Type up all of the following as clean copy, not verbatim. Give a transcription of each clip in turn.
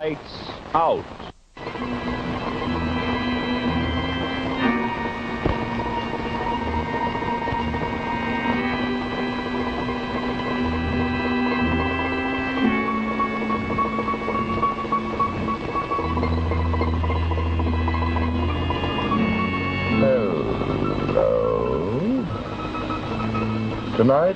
Lights out. Tonight,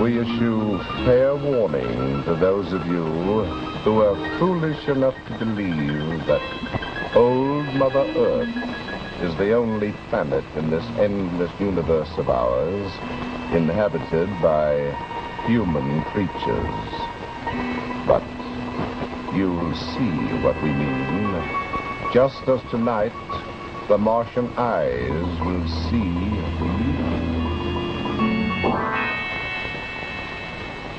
we issue fair warning to those of you who are foolish enough to believe that old Mother Earth is the only planet in this endless universe of ours inhabited by human creatures. But you'll see what we mean, just as tonight the Martian eyes will see you.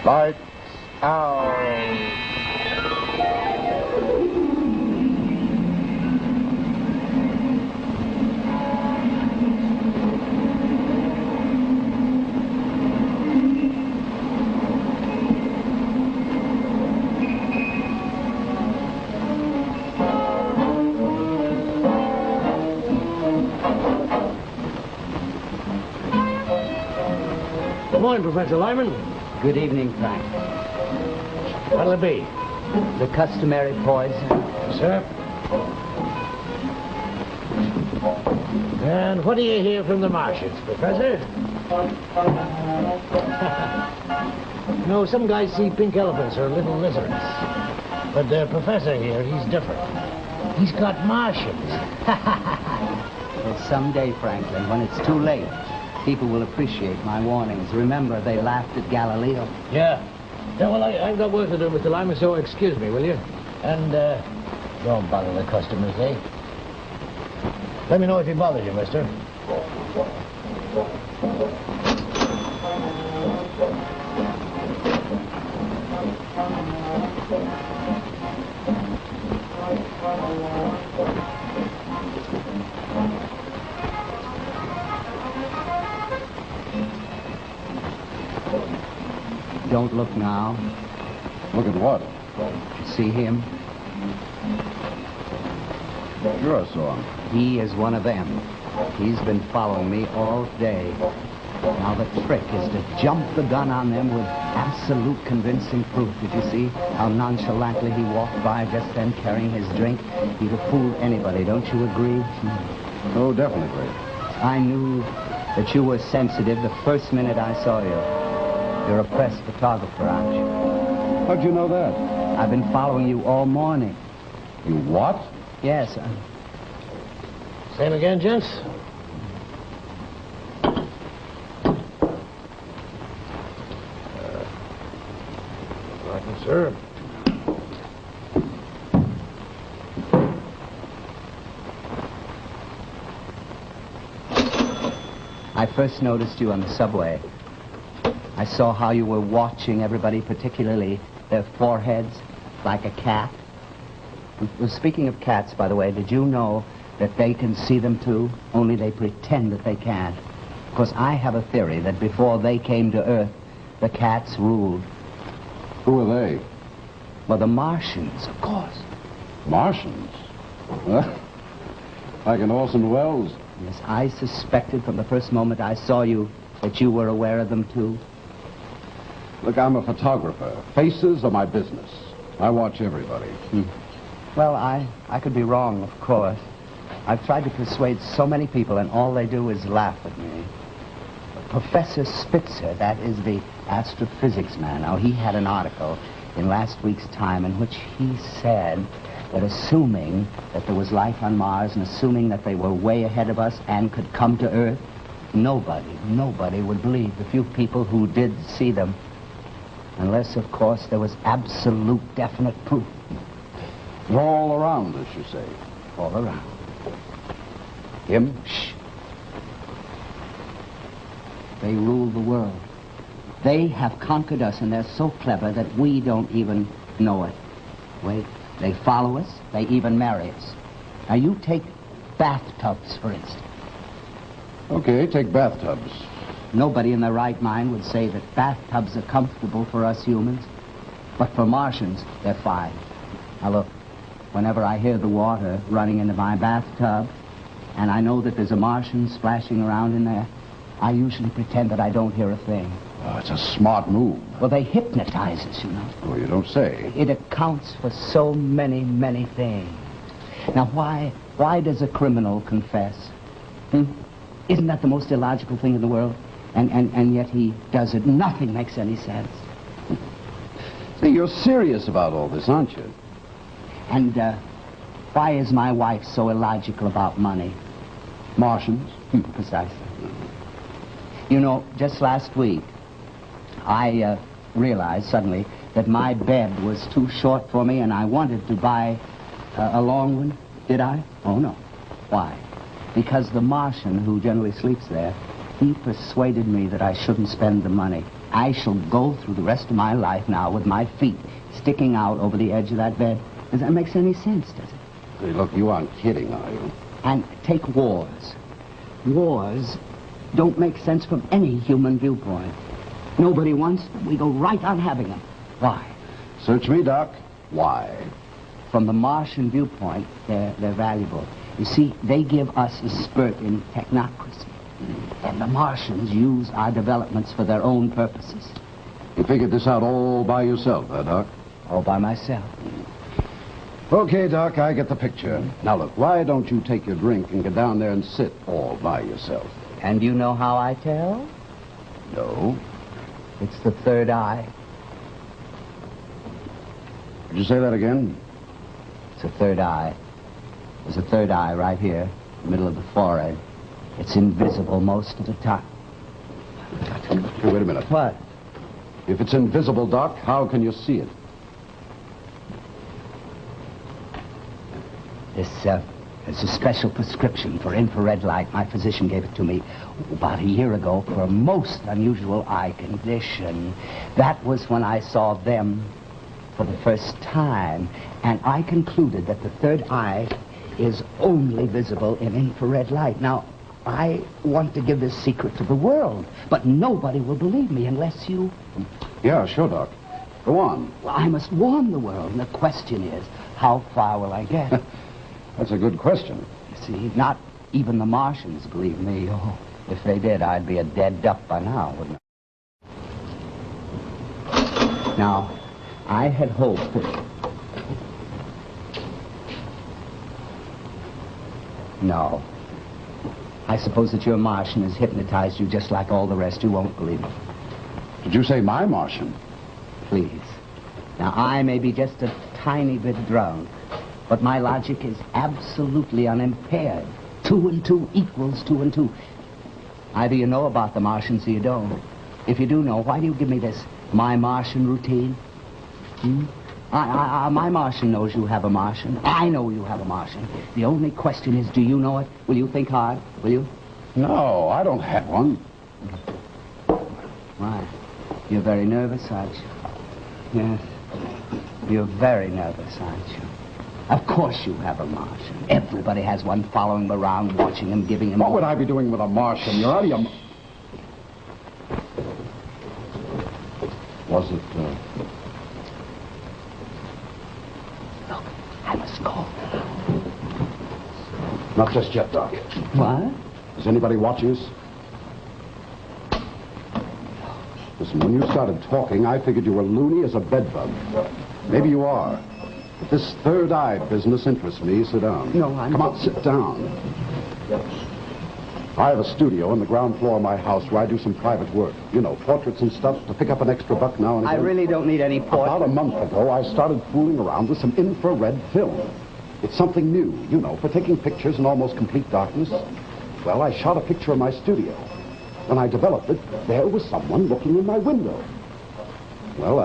Lights out. Good morning, Professor Lyman. Good evening, Frank. What'll it be? The customary poison. Sir? And what do you hear from the Martians, Professor? No, some guys see pink elephants or little lizards. But the Professor here, he's different. He's got Martians. Well, someday, Franklin, when it's too late, people will appreciate my warnings. Remember, they laughed at Galileo. Yeah. Yeah, well, I've got work to do, Mr. Lyman, so excuse me, will you? And, don't bother the customers, eh? Let me know if he bothers you, mister. Don't look now. Look at what? See him? Sure I saw him. He is one of them. He's been following me all day. Now the trick is to jump the gun on them with absolute convincing proof. Did you see how nonchalantly he walked by just then carrying his drink? He'd have fooled anybody, don't you agree? Oh, definitely. I knew that you were sensitive the first minute I saw you. You're a press photographer, aren't you? How'd you know that? I've been following you all morning. You what? Yes. Same again, gents? Right, sir. I first noticed you on the subway. I saw how you were watching everybody, particularly their foreheads, like a cat. Well, speaking of cats, by the way, did you know that they can see them too? Only they pretend that they can't. Because I have a theory that before they came to Earth, the cats ruled. Who are they? Well, the Martians, of course. Martians? Like in Orson Welles? Yes, I suspected from the first moment I saw you that you were aware of them too. Look, I'm a photographer. Faces are my business. I watch everybody. Well, I could be wrong, of course. I've tried to persuade so many people, and all they do is laugh at me. Professor Spitzer, that is the astrophysics man. Now, he had an article in last week's Time in which he said that assuming that there was life on Mars and assuming that they were way ahead of us and could come to Earth, nobody would believe the few people who did see them. Unless, of course, there was absolute definite proof. All around, as you say. All around. Him? Shh. They rule the world. They have conquered us, and they're so clever that we don't even know it. Wait, they follow us, they even marry us. Now, you take bathtubs, for instance. Okay, take bathtubs. Nobody in their right mind would say that bathtubs are comfortable for us humans. But for Martians, they're fine. Now, look, whenever I hear the water running into my bathtub, and I know that there's a Martian splashing around in there, I usually pretend that I don't hear a thing. Oh, it's a smart move. Well, they hypnotize us, you know. Oh, you don't say. It accounts for so many, many things. Now, why does a criminal confess? Isn't that the most illogical thing in the world? And yet he does it. Nothing makes any sense. See, you're serious about all this, aren't you? And why is my wife so illogical about money? Martians? Precisely. You know, just last week, I realized suddenly that my bed was too short for me, and I wanted to buy a long one. Did I? Oh, no. Why? Because the Martian who generally sleeps there, he persuaded me that I shouldn't spend the money. I shall go through the rest of my life now with my feet sticking out over the edge of that bed. Does that make any sense, does it? Hey, look, you aren't kidding, are you? And take wars. Wars don't make sense from any human viewpoint. Nobody wants them. We go right on having them. Why? Search me, Doc. Why? From the Martian viewpoint, they're valuable. You see, they give us a spurt in technocracy. And the Martians use our developments for their own purposes. You figured this out all by yourself, huh, Doc? All by myself. Okay, Doc, I get the picture. Now, look, why don't you take your drink and get down there and sit all by yourself? And you know how I tell? No. It's the third eye. Did you say that again? It's a third eye. There's a third eye right here, in the middle of the forehead. It's invisible most of the time. Hey, wait a minute. What? If it's invisible, Doc, how can you see it? There's a special prescription for infrared light. My physician gave it to me about a year ago for a most unusual eye condition. That was when I saw them for the first time, and I concluded that the third eye is only visible in infrared light. Now, I want to give this secret to the world, but nobody will believe me unless you... Yeah, sure, Doc. Go on. Well, I must warn the world, and the question is, how far will I get? That's a good question. You see, not even the Martians believe me. Oh, if they did, I'd be a dead duck by now, wouldn't I? Now, I had hoped that... No. I suppose that your Martian has hypnotized you just like all the rest. You won't believe it. Did you say my Martian? Please. Now, I may be just a tiny bit drunk, but my logic is absolutely unimpaired. 2 and 2 equals 2 and 2. Either you know about the Martians or you don't. If you do know, why do you give me this my Martian routine? My Martian knows you have a Martian. I know you have a Martian. The only question is, do you know it? Will you think hard? Will you? No, I don't have one. Why? You're very nervous, aren't you? Yes. You're very nervous, aren't you? Of course you have a Martian. Everybody has one following him around, watching him, giving him... What would I be doing with a Martian? You're out of your... Was it, Look, I must go. Not just yet, Doc. What? Is anybody watching us? Listen, when you started talking, I figured you were loony as a bedbug. Maybe you are. But this third eye business interests me. Sit down. No, I'm... Come on, sit down. I have a studio on the ground floor of my house where I do some private work. You know, portraits and stuff to pick up an extra buck now and again. I really don't need any portraits. About a month ago, I started fooling around with some infrared film. It's something new, you know, for taking pictures in almost complete darkness. Well, I shot a picture in my studio. When I developed it, there was someone looking in my window. Well,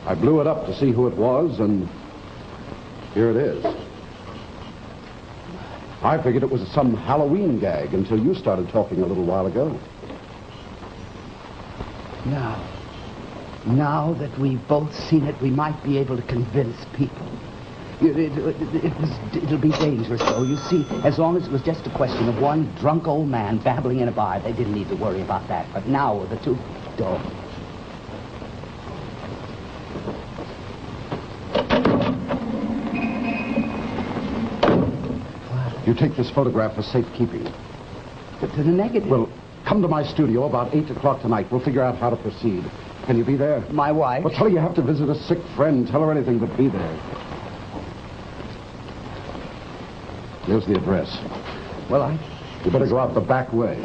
I blew it up to see who it was, and here it is. I figured it was some Halloween gag until you started talking a little while ago. Now that we've both seen it, we might be able to convince people. It'll be dangerous, though. You see, as long as it was just a question of one drunk old man babbling in a bar, they didn't need to worry about that. But now with the two... You take this photograph for safekeeping. To the negative. Well, come to my studio about 8 o'clock tonight. We'll figure out how to proceed. Can you be there? My wife? Well, tell her you have to visit a sick friend. Tell her anything but be there. Here's the address. Well, You better go out the back way.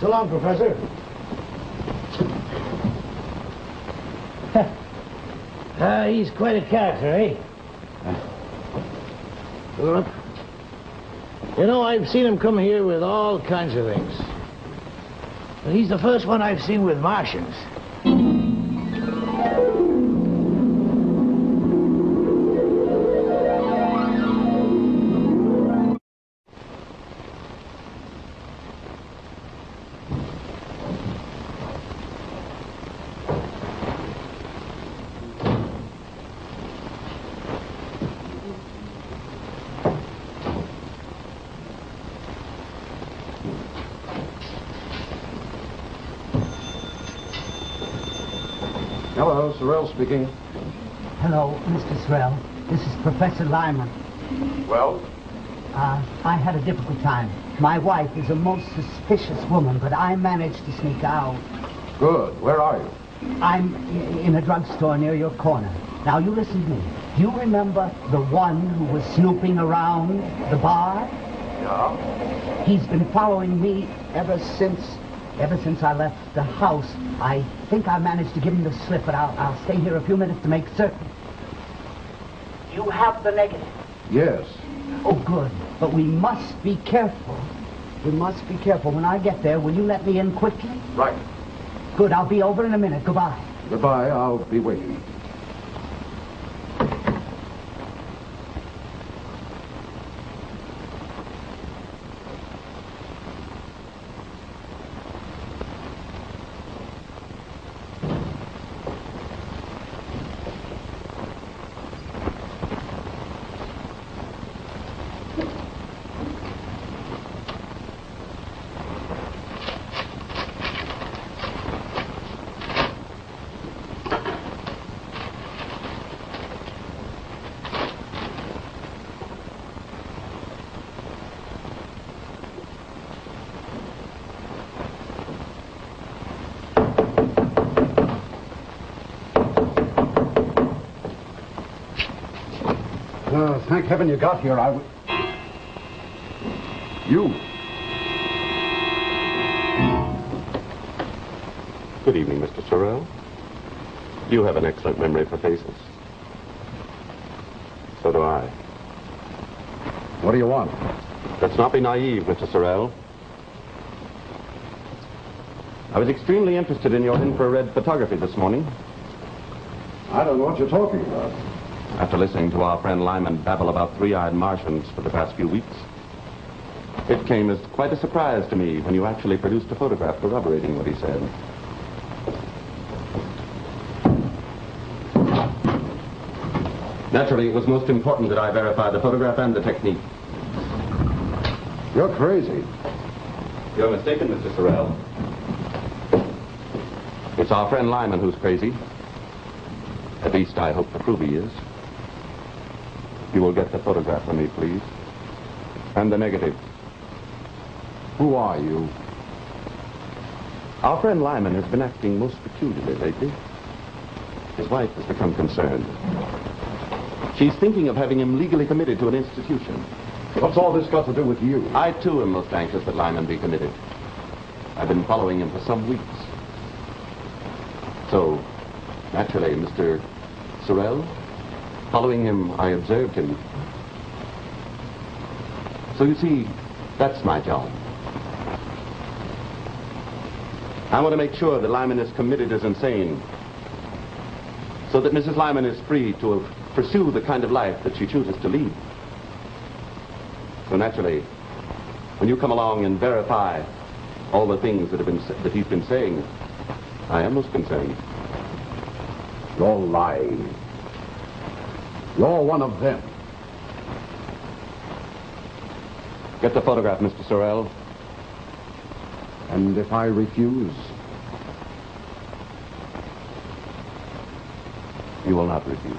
So long, Professor. He's quite a character, eh? Look. You know, I've seen him come here with all kinds of things. But he's the first one I've seen with Martians. Hello, Sorrel speaking. Hello, Mr. Sorrel. This is Professor Lyman. Well? I had a difficult time. My wife is a most suspicious woman, but I managed to sneak out. Good. Where are you? I'm in a drugstore near your corner. Now, you listen to me. Do you remember the one who was snooping around the bar? Yeah. He's been following me ever since I left the house. I think I managed to give him the slip, but I'll stay here a few minutes to make certain. You have the negative? Yes. Oh, good. But we must be careful. We must be careful. When I get there, will you let me in quickly? Right. Good. I'll be over in a minute. Goodbye. Goodbye. I'll be waiting. Thank heaven you got here. You. Good evening, Mr. Sorrel. You have an excellent memory for faces. So do I. What do you want? Let's not be naive, Mr. Sorrel. I was extremely interested in your infrared photography this morning. I don't know what you're talking about. After listening to our friend Lyman babble about three-eyed Martians for the past few weeks, it came as quite a surprise to me when you actually produced a photograph corroborating what he said. Naturally, it was most important that I verify the photograph and the technique. You're crazy. You're mistaken, Mr. Sorrel. It's our friend Lyman who's crazy. At least I hope to prove he is. You will get the photograph for me, please. And the negative. Who are you? Our friend Lyman has been acting most peculiarly lately. His wife has become concerned. She's thinking of having him legally committed to an institution. What's all this got to do with you? I, too, am most anxious that Lyman be committed. I've been following him for some weeks. So, naturally, Mr. Sorrel, following him, I observed him. So you see, that's my job. I want to make sure that Lyman is committed as insane, so that Mrs. Lyman is free to pursue the kind of life that she chooses to lead. So naturally, when you come along and verify all the things that he's been saying, I am most concerned. You're lying. You're one of them. Get the photograph, Mr. Sorrel. And if I refuse? You will not refuse.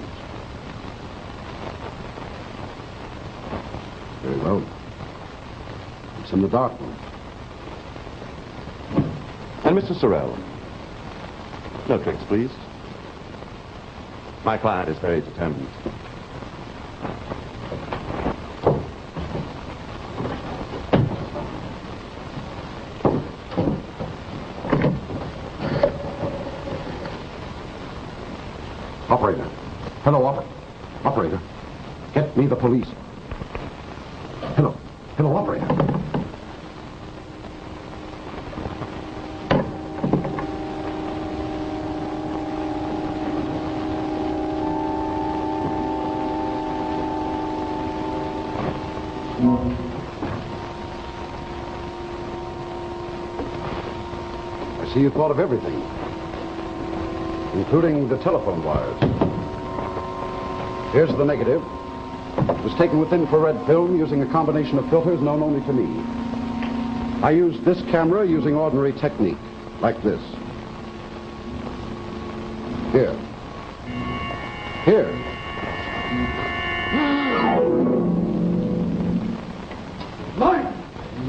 Very well. It's in the dark room. And Mr. Sorrel. No tricks, please. My client is very determined. Operator. Hello, operator. Get me the police. Hello. Hello, operator. I see you thought of everything, including the telephone wires. Here's the negative. It was taken with infrared film using a combination of filters known only to me. I used this camera using ordinary technique, like this. Here. Here. Lyman!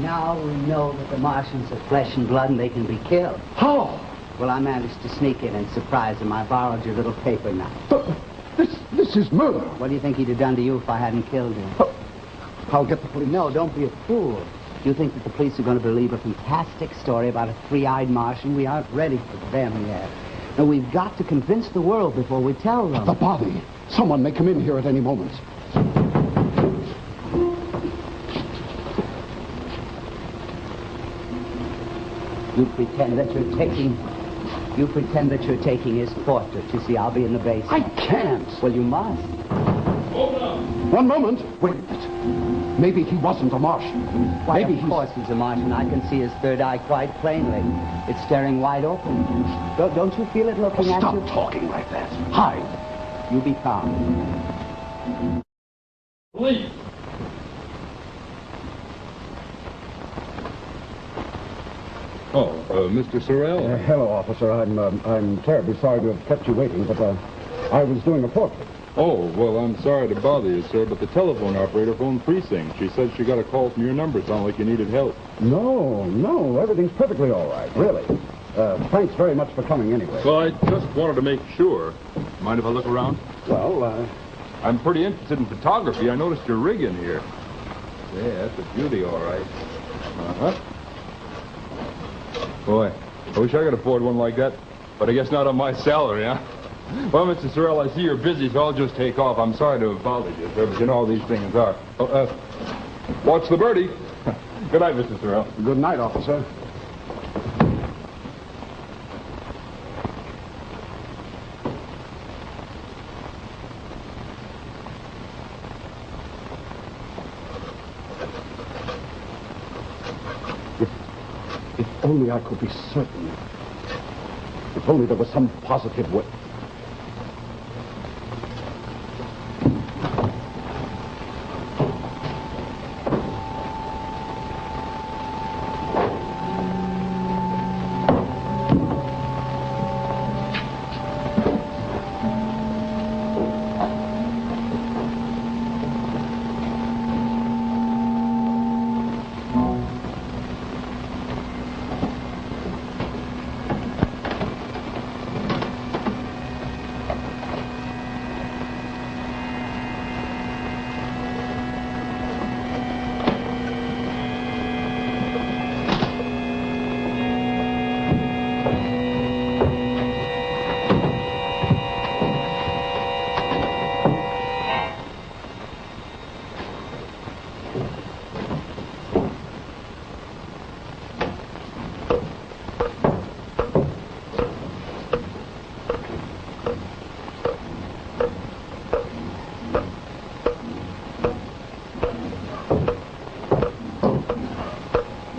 Now we know that the Martians are flesh and blood and they can be killed. How? Well, I managed to sneak in and surprise them. I borrowed your little paper knife. But this is murder. What do you think he'd have done to you if I hadn't killed him? I'll get the police. No, don't be a fool. You think that the police are going to believe a fantastic story about a three-eyed Martian? We aren't ready for them yet. Now, we've got to convince the world before we tell them. The body. Someone may come in here at any moment. You pretend that you're taking his portrait. You see, I'll be in the basement. I can't. Well, you must. Hold on. One moment. Wait a minute. Maybe he wasn't a Martian. Why, Maybe of course he's a Martian. I can see his third eye quite plainly. It's staring wide open. Don't you feel it looking at you? Stop talking like that. Hide. You be calm. Police. Oh, Mr. Sorrel? Hello, officer. I'm terribly sorry to have kept you waiting, but I was doing a portrait. Oh, well, I'm sorry to bother you, sir, but the telephone operator phoned precinct. She said she got a call from your number. Sounded like you needed help. No, everything's perfectly all right, really. Thanks very much for coming anyway. Well, I just wanted to make sure. Mind if I look around? Well, I'm pretty interested in photography. I noticed your rig in here. Yeah, that's a beauty, all right. Uh-huh. Boy, I wish I could afford one like that, but I guess not on my salary, huh? Well, Mr. Sorrel, I see you're busy, so I'll just take off. I'm sorry to have bothered you, sir, but you know how these things are. Oh, watch the birdie. Good night, Mr. Sorrel. good night, officer. If only I could be certain. If only there was some positive way.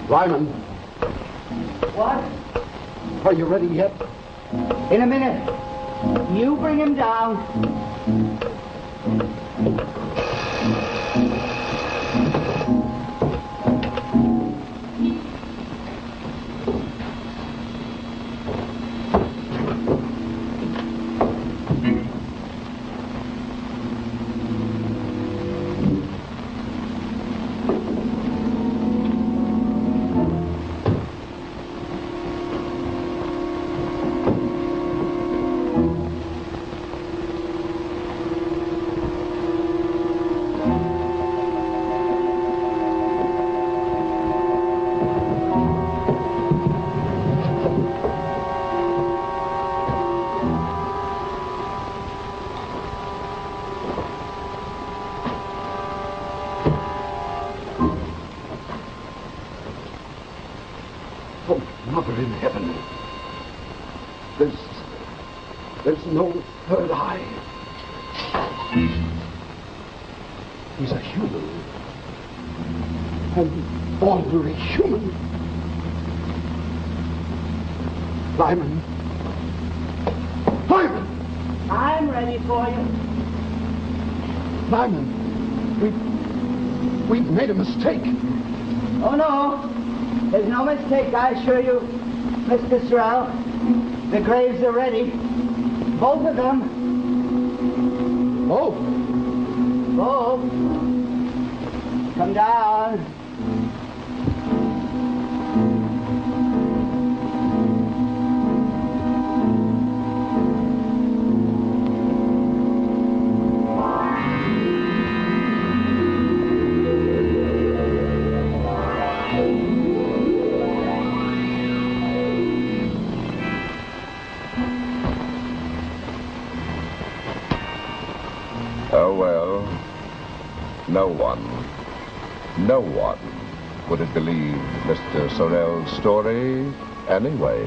Lyman. What? Are you ready yet? In a minute. You bring him down. no third eye. He's a human. An ordinary human. Lyman. Lyman! I'm ready for you. Lyman, we've made a mistake. Oh, no. There's no mistake, I assure you, Mr. Sorrel. The graves are ready. Both of them. Oh. Both. Come down. Oh, well, no one would have believed Mr. Sorrel's story anyway.